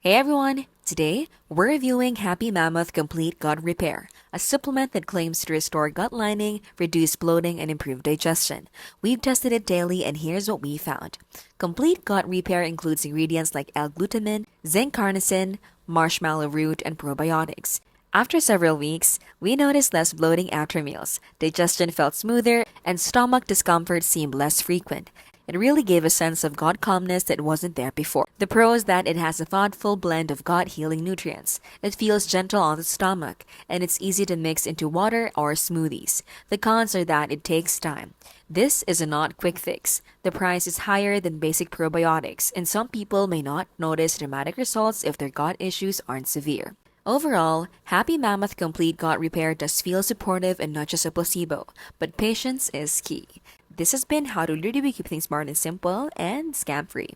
Hey everyone! Today, we're reviewing Happy Mammoth Complete Gut Repair, a supplement that claims to restore gut lining, reduce bloating, and improve digestion. We've tested it daily, and here's what we found. Complete Gut Repair includes ingredients like L-glutamine, Zinc, Carnosine, Marshmallow root, and probiotics. After several weeks, we noticed less bloating after meals, digestion felt smoother, and stomach discomfort seemed less frequent. It really gave a sense of gut calmness that wasn't there before. The pro is that it has a thoughtful blend of gut healing nutrients. It feels gentle on the stomach, and it's easy to mix into water or smoothies. The cons are that it takes time. This is a not quick fix. The price is higher than basic probiotics, and some people may not notice dramatic results if their gut issues aren't severe. Overall, Happy Mammoth Complete Gut Repair does feel supportive and not just a placebo, but patience is key. This has been how to literally keep things smart and simple and scam-free.